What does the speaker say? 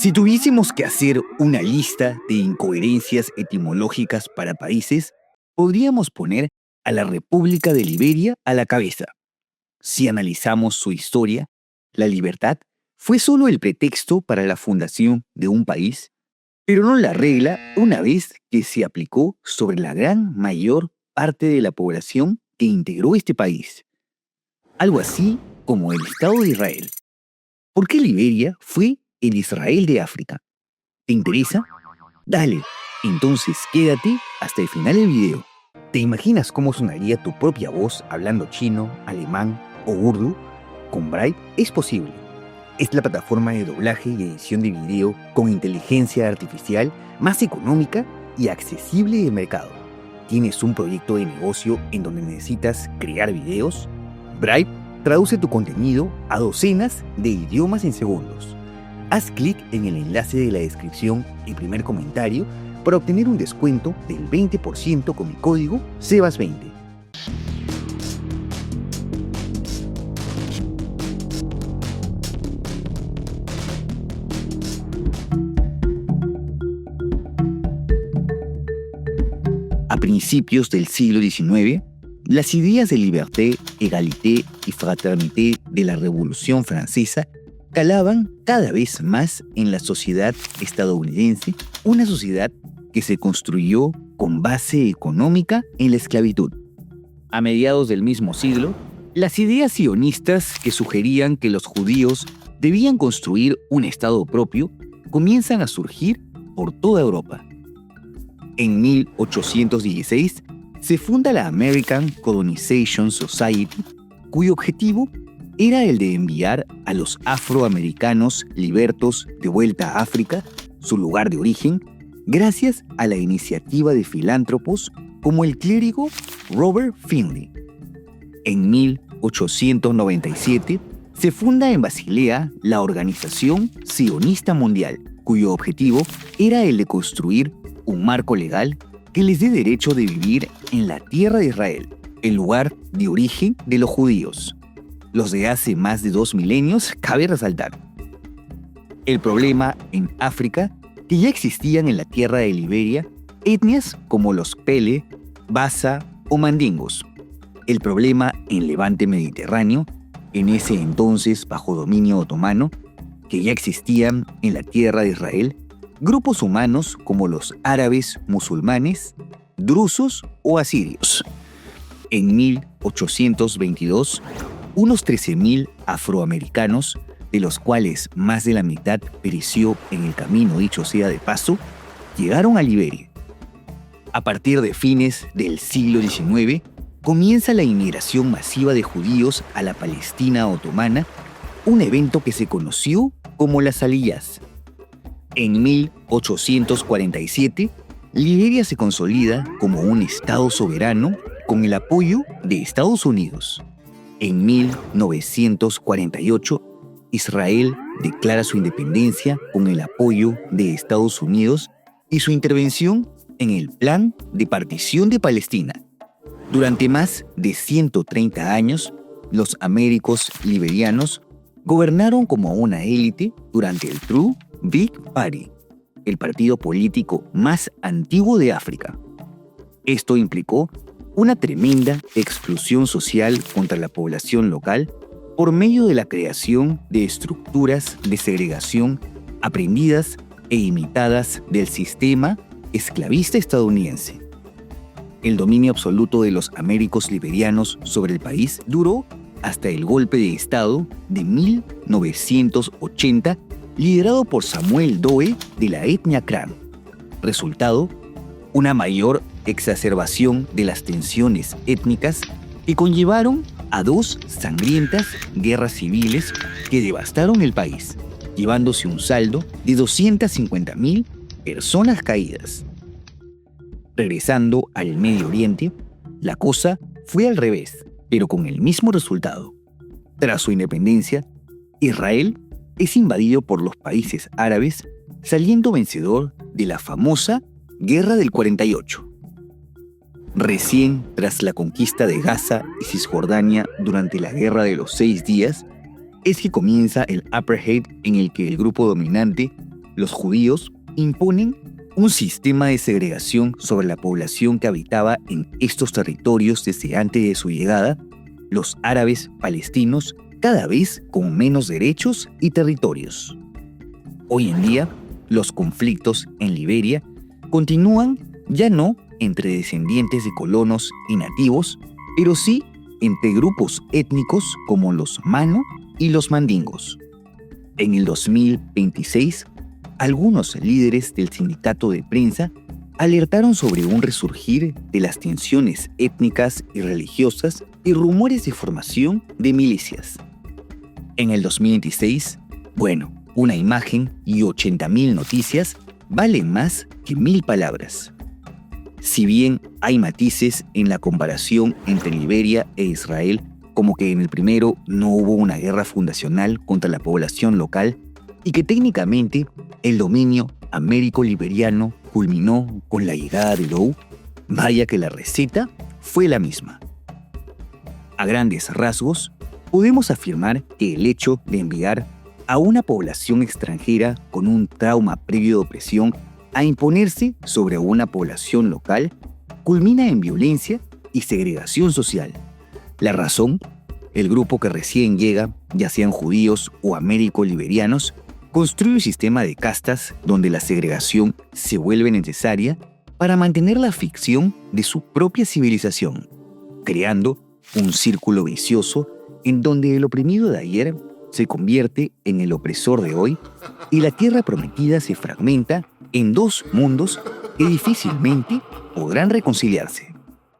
Si tuviésemos que hacer una lista de incoherencias etimológicas para países, podríamos poner a la República de Liberia a la cabeza. Si analizamos su historia, la libertad fue solo el pretexto para la fundación de un país, pero no la regla una vez que se aplicó sobre la gran mayor parte de la población que integró este país. Algo así como el Estado de Israel. ¿Por qué Liberia fue el Israel de África? ¿Te interesa? Dale, entonces quédate hasta el final del video. ¿Te imaginas cómo sonaría tu propia voz hablando chino, alemán o urdu? Con Bright es posible. Es la plataforma de doblaje y edición de video con inteligencia artificial más económica y accesible del mercado. ¿Tienes un proyecto de negocio en donde necesitas crear videos? Bright traduce tu contenido a docenas de idiomas en segundos. Haz clic en el enlace de la descripción y primer comentario para obtener un descuento del 20% con mi código SEBAS20. A principios del siglo XIX, las ideas de liberté, égalité y fraternité de la Revolución Francesa calaban cada vez más en la sociedad estadounidense, una sociedad que se construyó con base económica en la esclavitud. A mediados del mismo siglo, las ideas sionistas que sugerían que los judíos debían construir un estado propio comienzan a surgir por toda Europa. En 1816 se funda la American Colonization Society, cuyo objetivo era el de enviar a los afroamericanos libertos de vuelta a África, su lugar de origen, gracias a la iniciativa de filántropos como el clérigo Robert Finley. En 1897 se funda en Basilea la Organización Sionista Mundial, cuyo objetivo era el de construir un marco legal que les dé derecho de vivir en la tierra de Israel, el lugar de origen de los judíos. Los de hace más de 2 milenios, cabe resaltar. El problema en África, que ya existían en la tierra de Liberia etnias como los Pele, Bassa o Mandingos. El problema en Levante Mediterráneo, en ese entonces bajo dominio otomano, que ya existían en la tierra de Israel grupos humanos como los árabes musulmanes, drusos o asirios. En 1822, unos 13.000 afroamericanos, de los cuales más de la mitad pereció en el camino, dicho sea de paso, llegaron a Liberia. A partir de fines del siglo XIX, comienza la inmigración masiva de judíos a la Palestina otomana, un evento que se conoció como las Aliyás. En 1847, Liberia se consolida como un estado soberano con el apoyo de Estados Unidos. En 1948, Israel declara su independencia con el apoyo de Estados Unidos y su intervención en el Plan de Partición de Palestina. Durante más de 130 años, los américos liberianos gobernaron como una élite durante el True Big Party, el partido político más antiguo de África. Esto implicó una tremenda exclusión social contra la población local por medio de la creación de estructuras de segregación aprendidas e imitadas del sistema esclavista estadounidense. El dominio absoluto de los américos liberianos sobre el país duró hasta el golpe de Estado de 1980, liderado por Samuel Doe de la etnia Kram. Resultado, una mayor exacerbación de las tensiones étnicas que conllevaron a 2 sangrientas guerras civiles que devastaron el país, llevándose un saldo de 250.000 personas caídas. Regresando al Medio Oriente, la cosa fue al revés, pero con el mismo resultado. Tras su independencia, Israel es invadido por los países árabes, saliendo vencedor de la famosa Guerra del 48. Recién tras la conquista de Gaza y Cisjordania durante la Guerra de los 6 días, es que comienza el apartheid en el que el grupo dominante Los judíos imponen un sistema de segregación sobre la población que habitaba en estos territorios desde antes de su llegada, los árabes palestinos cada vez con menos derechos y territorios. Hoy en día, los conflictos en Liberia continúan ya no entre descendientes de colonos y nativos, pero sí entre grupos étnicos como los Mano y los Mandingos. En el 2026, algunos líderes del sindicato de prensa alertaron sobre un resurgir de las tensiones étnicas y religiosas y rumores de formación de milicias. En el 2026, una imagen y 80.000 noticias valen más que 1.000 palabras. Si bien hay matices en la comparación entre Liberia e Israel, como que en el primero no hubo una guerra fundacional contra la población local y que técnicamente el dominio américo-liberiano culminó con la llegada de Lowe, vaya que la receta fue la misma. A grandes rasgos, podemos afirmar que el hecho de enviar a una población extranjera con un trauma previo de opresión a imponerse sobre una población local culmina en violencia y segregación social. La razón, el grupo que recién llega, ya sean judíos o américo-liberianos, construye un sistema de castas donde la segregación se vuelve necesaria para mantener la ficción de su propia civilización, creando un círculo vicioso en donde el oprimido de ayer se convierte en el opresor de hoy y la tierra prometida se fragmenta en dos mundos que difícilmente podrán reconciliarse.